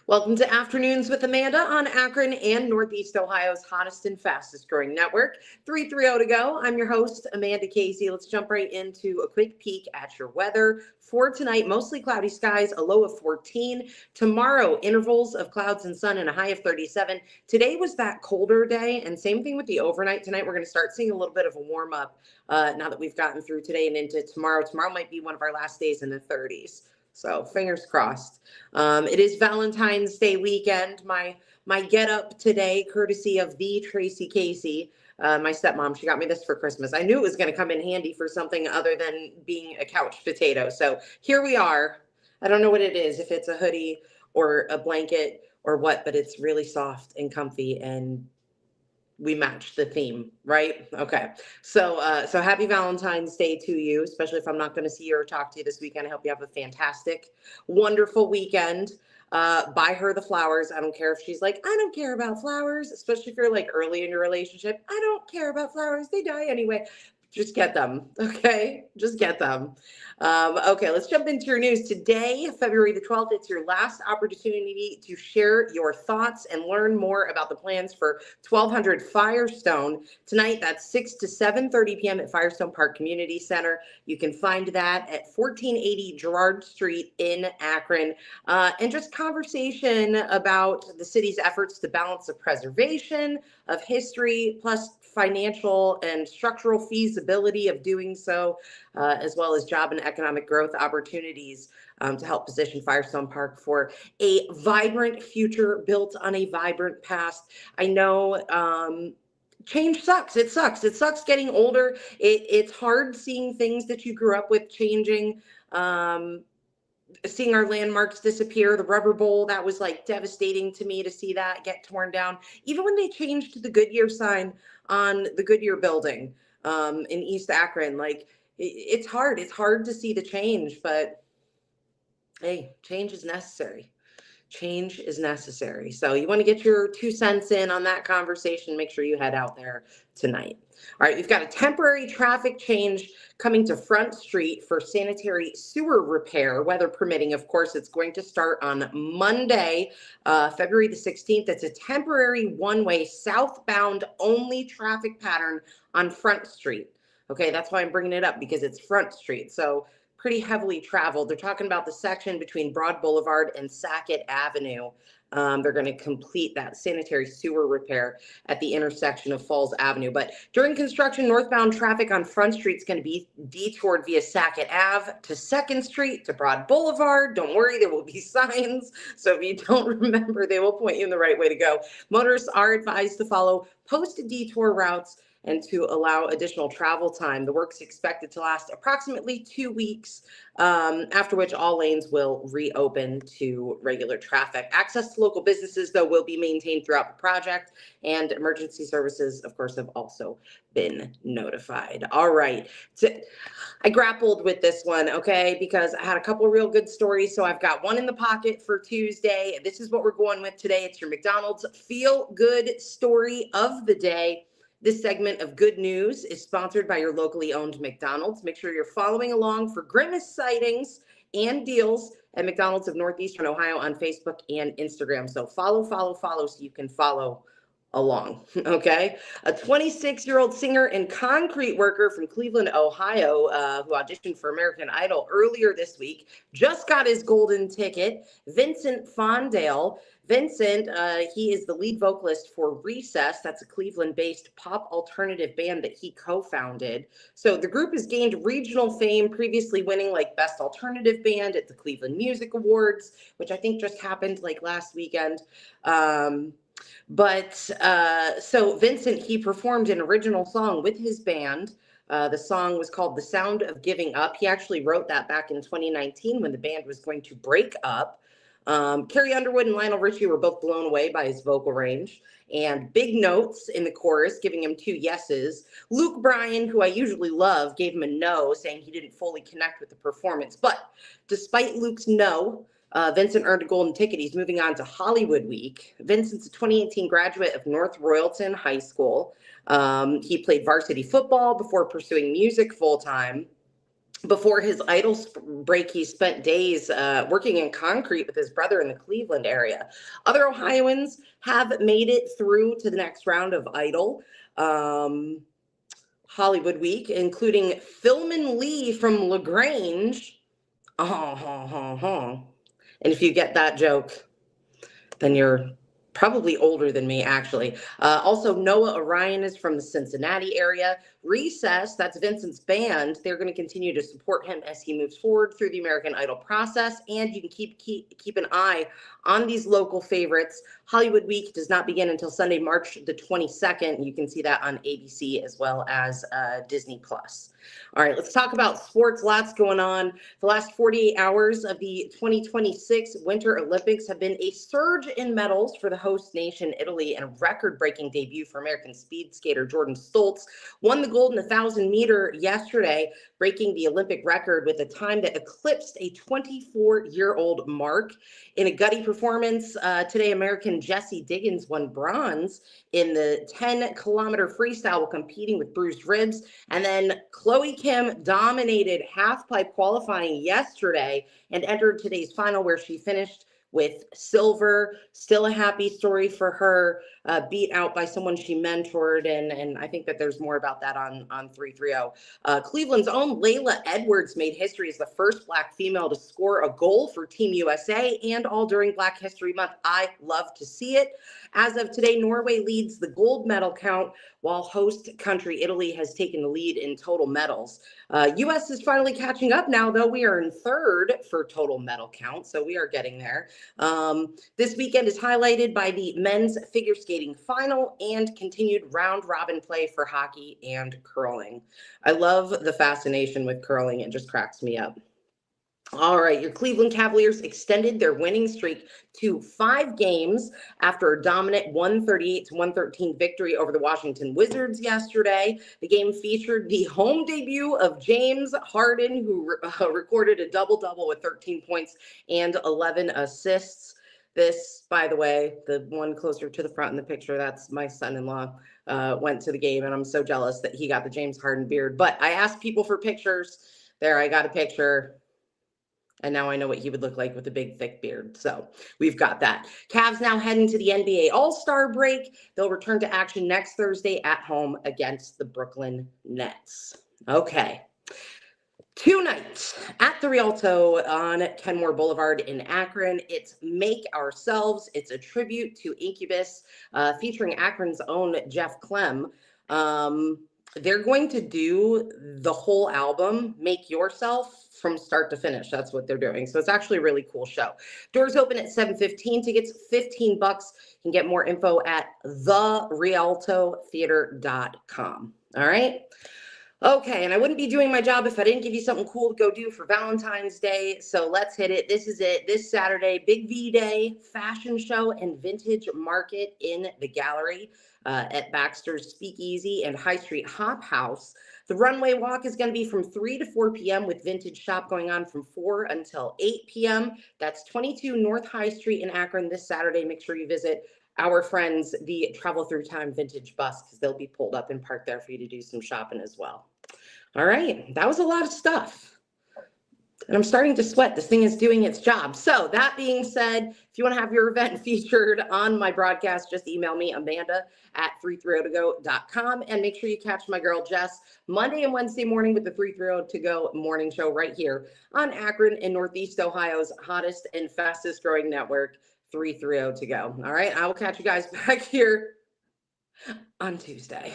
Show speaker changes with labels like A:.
A: Welcome to Afternoons with Amanda on Akron and Northeast Ohio's hottest and fastest growing network. 330 to go. I'm your host, Amanda Casey. Let's jump right into a quick peek at your weather for tonight. Mostly cloudy skies, a low of 14. Tomorrow, intervals of clouds and sun and a high of 37. Today was that colder day, and same thing with the overnight. Tonight, we're going to start seeing a little bit of a warm up now that we've gotten through today and into tomorrow. Tomorrow might be one of our last days in the 30s. So fingers crossed. It is Valentine's Day weekend. My get up today, courtesy of the Tracy Casey, my stepmom. She got me this for Christmas. I knew it was going to come in handy for something other than being a couch potato. So here we are. I don't know what it is, if it's a hoodie or a blanket or what, but it's really soft and comfy, and we match the theme, right? Okay. So happy Valentine's Day to you, especially if I'm not going to see you or talk to you this weekend. I hope you have a fantastic, wonderful weekend. Buy her the flowers. I don't care if she's like, I don't care about flowers, especially if you're like early in your relationship. I don't care about flowers. They die anyway. Just get them. Okay. Just get them. Okay. Let's jump into your news today, February the 12th. It's your last opportunity to share your thoughts and learn more about the plans for 1200 Firestone tonight. That's 6 to 7:30 p.m. at Firestone Park Community Center. You can find that at 1480 Girard Street in Akron. And just conversation about the city's efforts to balance the preservation of history plus financial and structural feasibility of doing so, as well as job and economic growth opportunities to help position Firestone Park for a vibrant future built on a vibrant past. I know change sucks. It sucks. It sucks getting older. It's hard seeing things that you grew up with changing. Seeing our landmarks disappear, the rubber bowl, that was like devastating to me to see that get torn down. Even when they changed the Goodyear sign on the Goodyear building in East Akron, like it's hard. It's hard to see the change, but hey, change is necessary. Change is necessary. So you want to get your 2 cents in on that conversation, make sure you head out there tonight. All right, we've got a temporary traffic change coming to Front Street for sanitary sewer repair, weather permitting. Of course, it's going to start on Monday, February the 16th. It's a temporary one-way southbound only traffic pattern on Front Street. Okay, that's why I'm bringing it up, because it's Front Street. So pretty heavily traveled. They're talking about the section between Broad Boulevard and Sackett Avenue. They're going to complete that sanitary sewer repair at the intersection of Falls Avenue. But during construction, northbound traffic on Front Street is going to be detoured via Sackett Ave to 2nd Street to Broad Boulevard. Don't worry, there will be signs. So if you don't remember, they will point you in the right way to go. Motorists are advised to follow posted detour routes and to allow additional travel time. The work's expected to last approximately 2 weeks, after which all lanes will reopen to regular traffic. Access to local businesses, though, will be maintained throughout the project, and emergency services, of course, have also been notified. All right. So I grappled with this one, okay, because I had a couple of real good stories. So I've got one in the pocket for Tuesday. This is what we're going with today. It's your McDonald's Feel Good Story of the Day. This segment of good news is sponsored by your locally owned McDonald's. Make sure you're following along for Grimace sightings and deals at McDonald's of Northeastern Ohio on Facebook and Instagram. So follow so you can follow along, okay? A 26-year-old singer and concrete worker from Cleveland, Ohio, who auditioned for American Idol earlier this week, just got his golden ticket. Vincent Fondale. Vincent, he is the lead vocalist for Recess. That's a Cleveland-based pop alternative band that he co-founded. So the group has gained regional fame, previously winning like Best Alternative Band at the Cleveland Music Awards, which I think just happened like last weekend. So Vincent, he performed an original song with his band. The song was called The Sound of Giving Up. He actually wrote that back in 2019 when the band was going to break up. Carrie Underwood and Lionel Richie were both blown away by his vocal range, and big notes in the chorus, giving him 2 yeses. Luke Bryan, who I usually love, gave him a no, saying he didn't fully connect with the performance. But despite Luke's no, Vincent earned a golden ticket. He's moving on to Hollywood Week. Vincent's a 2018 graduate of North Royalton High School. He played varsity football before pursuing music full-time. Before his idle break, he spent days working in concrete with his brother in the Cleveland area. Other Ohioans have made it through to the next round of Idol Hollywood Week, including Philman Lee from LaGrange. And if you get that joke, then you're probably older than me, actually. Also, Noah Orion is from the Cincinnati area. Recess, that's Vincent's band. They're going to continue to support him as he moves forward through the American Idol process. And you can keep an eye on these local favorites. Hollywood Week does not begin until Sunday, March the 22nd. You can see that on ABC as well as Disney Plus. All right, let's talk about sports. Lots going on. The last 48 hours of the 2026 Winter Olympics have been a surge in medals for the host nation, Italy, and a record-breaking debut for American speed skater Jordan Stoltz. Won the gold in the 1,000-meter yesterday, breaking the Olympic record with a time that eclipsed a 24-year-old mark. In a gutty performance today, American Jessie Diggins won bronze in the 10-kilometer freestyle while competing with bruised ribs. And then Chloe Kim dominated half-pipe qualifying yesterday and entered today's final, where she finished with silver. Still a happy story for her, beat out by someone she mentored, and I think that there's more about that on 330. Cleveland's own Layla Edwards made history as the first Black female to score a goal for Team USA, and all during Black History Month. I love to see it. As of today, Norway leads the gold medal count, while host country Italy has taken the lead in total medals. U.S. is finally catching up now, though. We are in third for total medal count, so we are getting there. This weekend is highlighted by the men's figure skating final and continued round-robin play for hockey and curling. I love the fascination with curling. It just cracks me up. All right, your Cleveland Cavaliers extended their winning streak to 5 games after a dominant 138-113 victory over the Washington Wizards yesterday. The game featured the home debut of James Harden, who recorded a double-double with 13 points and 11 assists. This, by the way, the one closer to the front in the picture, that's my son-in-law, went to the game, and I'm so jealous that he got the James Harden beard. But I asked people for pictures. There, I got a picture. And now I know what he would look like with a big, thick beard. So we've got that. Cavs now head into the NBA All-Star break. They'll return to action next Thursday at home against the Brooklyn Nets. Okay. Tonight at the Rialto on Kenmore Boulevard in Akron, it's Make Ourselves. It's a tribute to Incubus, featuring Akron's own Jeff Clem. They're going to do the whole album, Make Yourself, from start to finish. That's what they're doing. So it's actually a really cool show. Doors open at 7:15. Tickets $15. You can get more info at therialtotheater.com. All right. Okay, and I wouldn't be doing my job if I didn't give you something cool to go do for Valentine's Day. So let's hit it. This is it. This Saturday, Big V Day, fashion show and vintage market in the gallery at Baxter's Speakeasy and High Street Hop House. The runway walk is going to be from 3 to 4 p.m. with vintage shop going on from 4 until 8 p.m. That's 22 North High Street in Akron this Saturday. Make sure you visit our friends, the Travel Through Time Vintage Bus, because they'll be pulled up and parked there for you to do some shopping as well. All right, that was a lot of stuff. And I'm starting to sweat. This thing is doing its job. So that being said, if you want to have your event featured on my broadcast, just email me, Amanda@330togo.com. And make sure you catch my girl, Jess, Monday and Wednesday morning with the 330 To Go morning show right here on Akron and Northeast Ohio's hottest and fastest growing network, 330 To Go. All right, I will catch you guys back here on Tuesday.